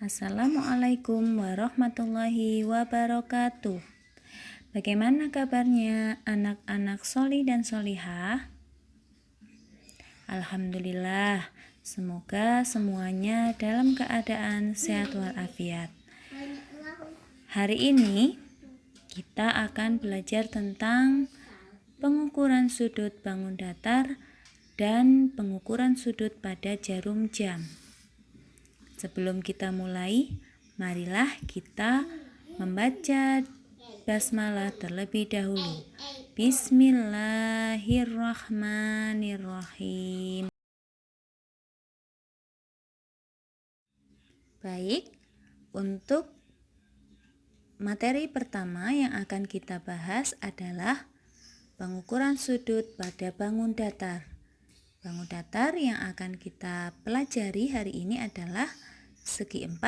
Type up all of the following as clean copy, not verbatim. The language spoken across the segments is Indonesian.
Assalamualaikum warahmatullahi wabarakatuh. Bagaimana kabarnya anak-anak soli dan solihah? Alhamdulillah, semoga semuanya dalam keadaan sehat walafiat. Hari ini kita akan belajar tentang pengukuran sudut bangun datar dan pengukuran sudut pada jarum jam. Sebelum kita mulai, marilah kita membaca basmalah terlebih dahulu. Bismillahirrahmanirrahim. Baik, untuk materi pertama yang akan kita bahas adalah pengukuran sudut pada bangun datar. Bangun datar yang akan kita pelajari hari ini adalah segi 4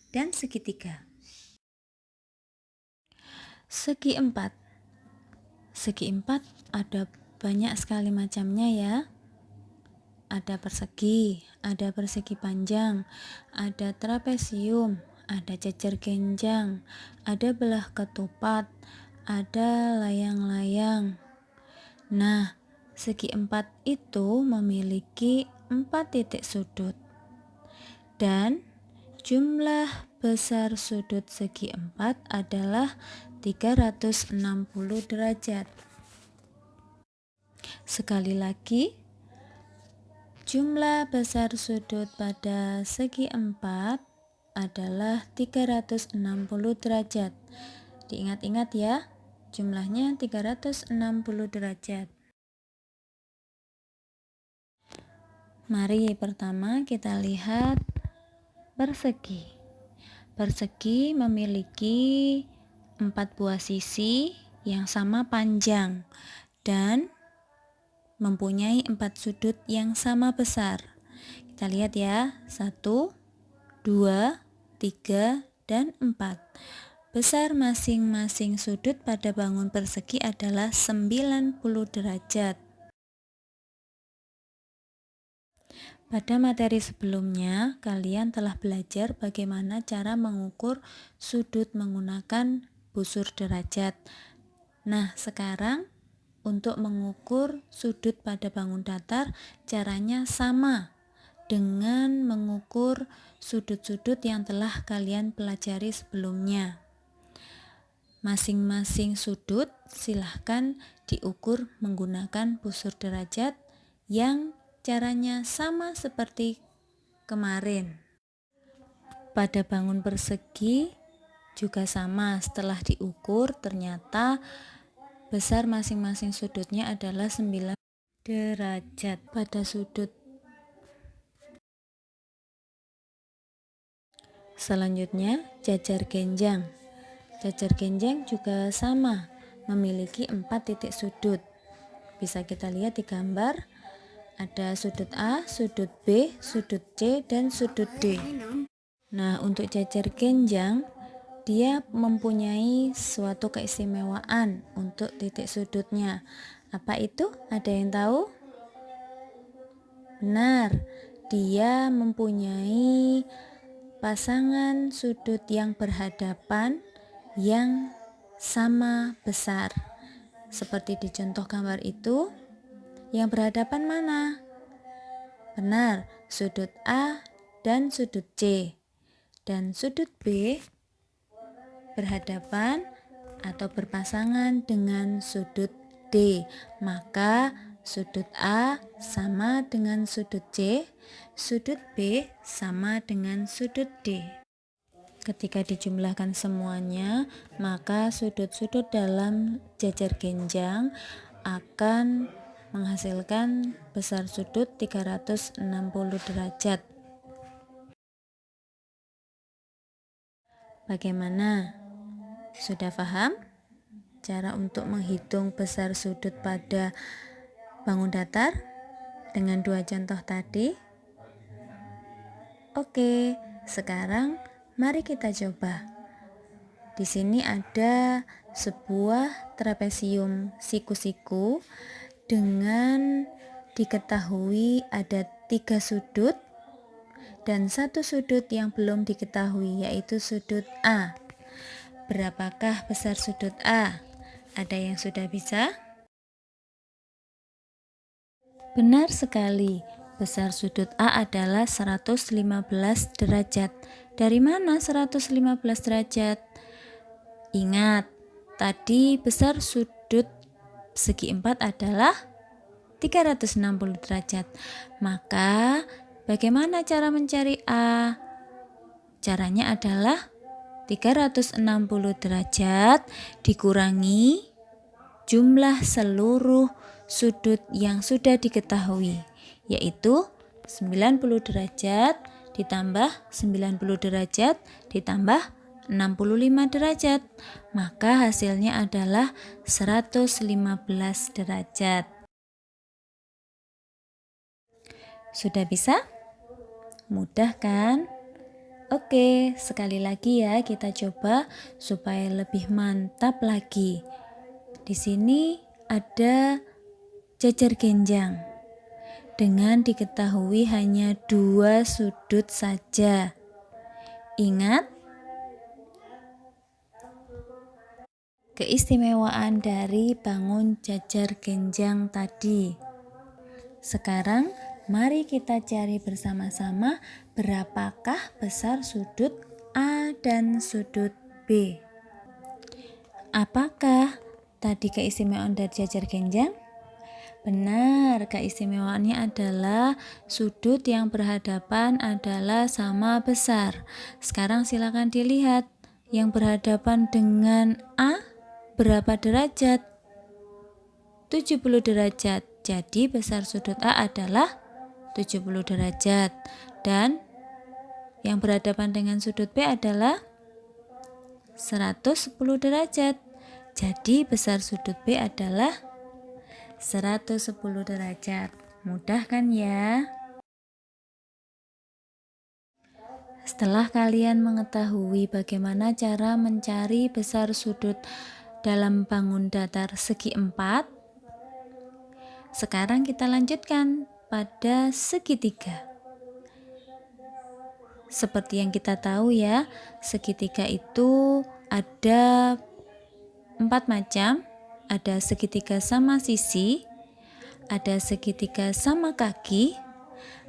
dan segi 3. Segi 4. Segi 4 ada banyak sekali macamnya ya. Ada persegi, ada persegi panjang, ada trapesium, ada cecer genjang, ada belah ketupat, ada layang-layang. Nah, segi 4 itu memiliki 4 titik sudut. Dan jumlah besar sudut segi 4 adalah 360 derajat. Sekali lagi, jumlah besar sudut pada segi 4 adalah 360 derajat. Diingat-ingat ya, jumlahnya 360 derajat. Mari pertama kita lihat persegi. Persegi memiliki 4 buah sisi yang sama panjang dan mempunyai 4 sudut yang sama besar. Kita lihat ya, 1, 2, 3, dan 4. Besar masing-masing sudut pada bangun persegi adalah 90 derajat. Pada materi sebelumnya, kalian telah belajar bagaimana cara mengukur sudut menggunakan busur derajat. Nah, sekarang untuk mengukur sudut pada bangun datar, caranya sama dengan mengukur sudut-sudut yang telah kalian pelajari sebelumnya. Masing-masing sudut silahkan diukur menggunakan busur derajat yang caranya sama seperti kemarin. Pada bangun persegi juga sama, setelah diukur ternyata besar masing-masing sudutnya adalah 9 derajat. Pada sudut selanjutnya, jajar genjang. Jajar genjang juga sama, memiliki 4 titik sudut. Bisa kita lihat di gambar, ada sudut A, sudut B, sudut C, dan sudut D. Nah, untuk jajar genjang, dia mempunyai suatu keistimewaan untuk titik sudutnya. Apa itu? Ada yang tahu? Benar, dia mempunyai pasangan sudut yang berhadapan yang sama besar. Seperti di contoh gambar itu, yang berhadapan mana? Benar, sudut A dan sudut C. Dan sudut B berhadapan atau berpasangan dengan sudut D. Maka sudut A sama dengan sudut C, sudut B sama dengan sudut D. Ketika dijumlahkan semuanya, maka sudut-sudut dalam jajar genjang akan menghasilkan besar sudut 360 derajat. Bagaimana? Sudah paham cara untuk menghitung besar sudut pada bangun datar dengan 2 contoh tadi? Oke, sekarang mari kita coba. Di sini ada sebuah trapesium siku-siku dengan diketahui ada 3 sudut dan satu sudut yang belum diketahui, yaitu sudut A. Berapakah besar sudut A? Ada yang sudah bisa? Benar sekali, besar sudut A adalah 115 derajat. Dari mana 115 derajat? Ingat, tadi besar sudut segi 4 adalah 360 derajat. Maka, bagaimana cara mencari A? Caranya adalah 360 derajat dikurangi jumlah seluruh sudut yang sudah diketahui, yaitu 90 derajat ditambah 90 derajat ditambah 65 derajat. Maka hasilnya adalah 115 derajat. Sudah bisa? Mudah kan? Oke, sekali lagi ya kita coba supaya lebih mantap lagi. Di sini ada jajar genjang dengan diketahui hanya 2 sudut saja. Ingat keistimewaan dari bangun jajar genjang tadi. Sekarang mari kita cari bersama-sama berapakah besar sudut A dan sudut B. Apakah tadi keistimewaan dari jajar genjang? Benar, keistimewaannya adalah sudut yang berhadapan adalah sama besar. Sekarang silakan dilihat, yang berhadapan dengan A berapa derajat? 70 derajat. Jadi besar sudut A adalah 70 derajat. Dan yang berhadapan dengan sudut B adalah 110 derajat. Jadi besar sudut B adalah 110 derajat. Mudah kan ya? Setelah kalian mengetahui bagaimana cara mencari besar sudut dalam bangun datar segi 4, sekarang kita lanjutkan pada segitiga. Seperti yang kita tahu ya, segitiga itu ada 4 macam. Ada segitiga sama sisi, ada segitiga sama kaki,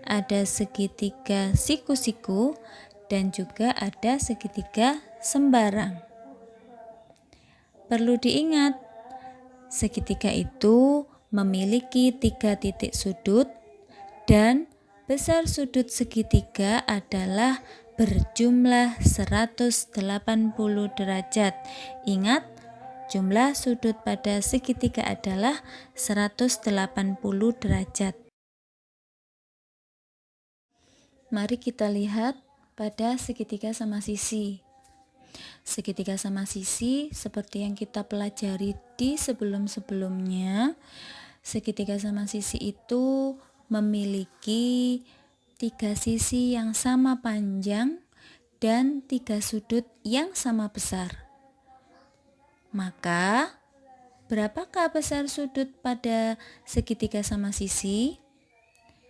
ada segitiga siku-siku, dan juga ada segitiga sembarang. Perlu diingat, segitiga itu memiliki 3 titik sudut dan besar sudut segitiga adalah berjumlah 180 derajat. Ingat, jumlah sudut pada segitiga adalah 180 derajat. Mari kita lihat pada segitiga sama sisi. Segitiga sama sisi seperti yang kita pelajari di sebelum-sebelumnya. Segitiga sama sisi itu memiliki 3 sisi yang sama panjang dan 3 sudut yang sama besar. Maka, berapakah besar sudut pada segitiga sama sisi?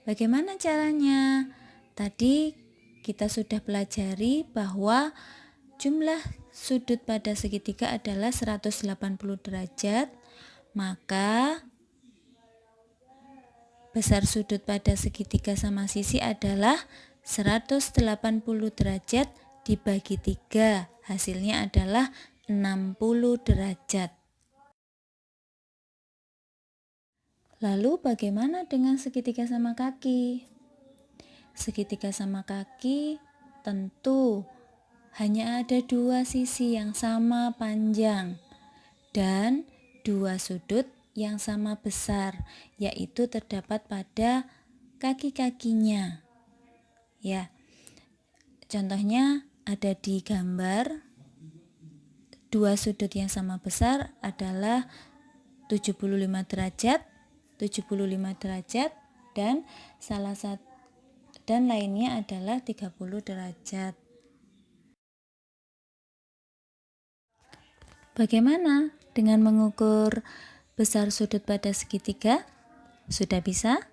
Bagaimana caranya? Tadi kita sudah pelajari bahwa jumlah sudut pada segitiga adalah 180 derajat. Maka, besar sudut pada segitiga sama sisi adalah 180 derajat dibagi 3. Hasilnya adalah 60 derajat. Lalu bagaimana dengan segitiga sama kaki? Segitiga sama kaki tentu hanya ada 2 sisi yang sama panjang dan 2 sudut yang sama besar, yaitu terdapat pada kaki-kakinya. Ya. Contohnya ada di gambar. 2 sudut yang sama besar adalah 75 derajat, 75 derajat dan lainnya adalah 30 derajat. Bagaimana dengan mengukur besar sudut pada segitiga? Sudah bisa?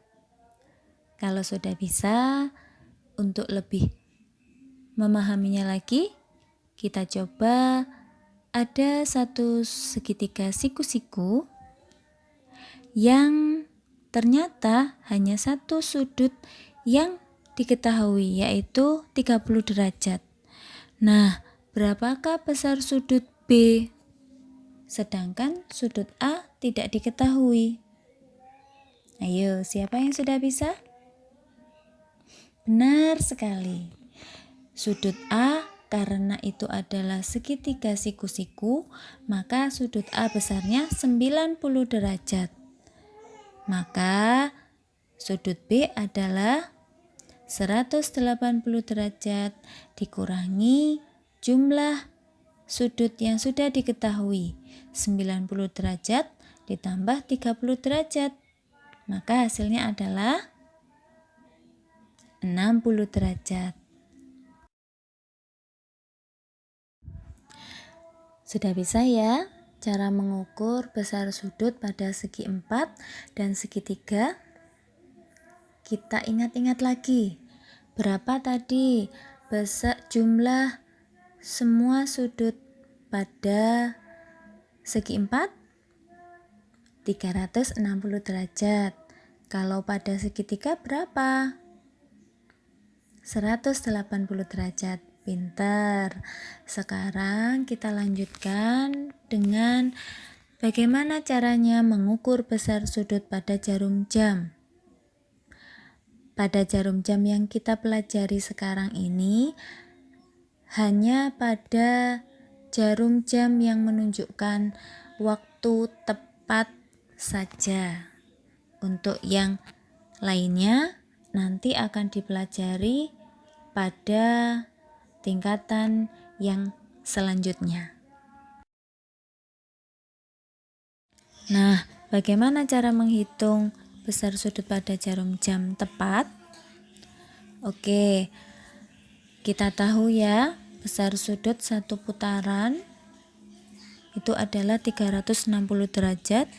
Kalau sudah bisa, Untuk lebih memahaminya lagi, kita coba ada satu segitiga siku-siku yang ternyata hanya satu sudut yang diketahui, yaitu 30 derajat. Nah, berapakah besar sudut B? Sedangkan sudut A tidak diketahui. Ayo, siapa yang sudah bisa? Benar sekali. Sudut A karena itu adalah segitiga siku-siku, maka sudut A besarnya 90 derajat. Maka sudut B adalah 180 derajat dikurangi jumlah sudut yang sudah diketahui, 90 derajat ditambah 30 derajat. Maka hasilnya adalah 60 derajat. Sudah bisa ya cara mengukur besar sudut pada segi 4 dan segitiga? Kita ingat-ingat lagi. Berapa tadi besar jumlah semua sudut pada segi 4? 360 derajat. Kalau pada segitiga berapa? 180 derajat. Pintar. Sekarang kita lanjutkan dengan bagaimana caranya mengukur besar sudut pada jarum jam. Pada jarum jam yang kita pelajari sekarang ini, hanya pada jarum jam yang menunjukkan waktu tepat saja. Untuk yang lainnya nanti akan dipelajari pada tingkatan yang selanjutnya. Nah, bagaimana cara menghitung besar sudut pada jarum jam tepat? Oke, kita tahu ya, besar sudut satu putaran itu adalah 360 derajat.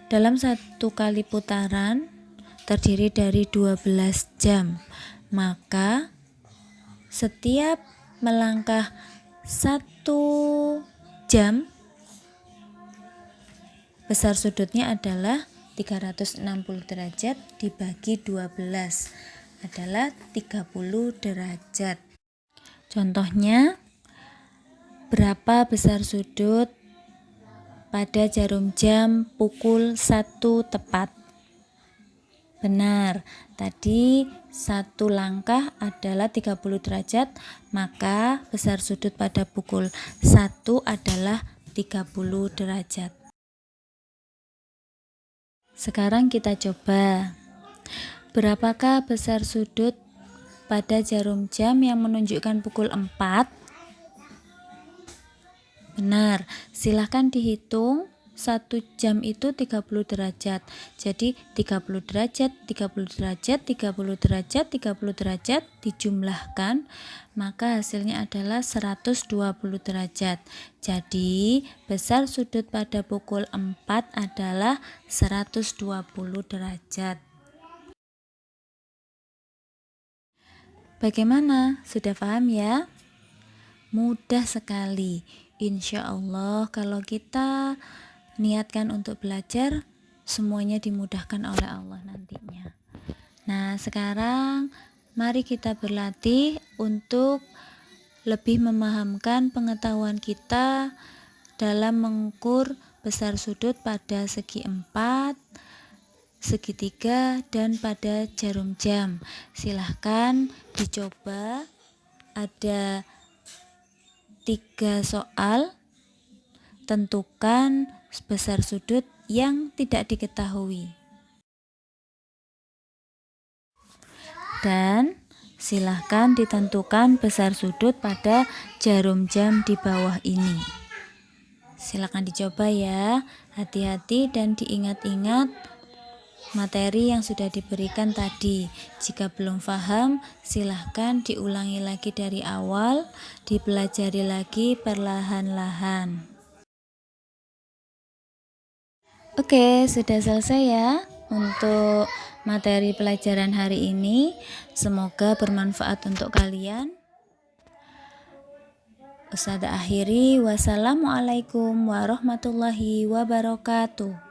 Dalam satu kali putaran terdiri dari 12 jam. Maka setiap melangkah 1 jam, besar sudutnya adalah 360 derajat dibagi 12 adalah 30 derajat. Contohnya, berapa besar sudut pada jarum jam pukul 1 tepat? Benar, tadi satu langkah adalah 30 derajat, maka besar sudut pada pukul 1 adalah 30 derajat. Sekarang kita coba. Berapakah besar sudut pada jarum jam yang menunjukkan pukul 4? Benar, silahkan dihitung. 1 jam itu 30 derajat. Jadi 30 derajat, 30 derajat, 30 derajat, 30 derajat dijumlahkan, maka hasilnya adalah 120 derajat. Jadi besar sudut pada pukul 4 adalah 120 derajat. Bagaimana? Sudah paham ya? Mudah sekali. Insya Allah kalau kita niatkan untuk belajar, semuanya dimudahkan oleh Allah nantinya. Nah, sekarang mari kita berlatih untuk lebih memahamkan pengetahuan kita dalam mengukur besar sudut pada segi 4, segitiga, dan pada jarum jam. Silahkan dicoba. Ada 3 soal. Tentukan besar sudut yang tidak diketahui. Dan silahkan ditentukan besar sudut pada jarum jam di bawah ini. Silahkan dicoba ya. Hati-hati dan diingat-ingat materi yang sudah diberikan tadi. Jika belum paham, silahkan diulangi lagi dari awal, dipelajari lagi perlahan-lahan. Oke, sudah selesai ya untuk materi pelajaran hari ini. Semoga bermanfaat untuk kalian. Ustazah akhiri, wassalamualaikum warahmatullahi wabarakatuh.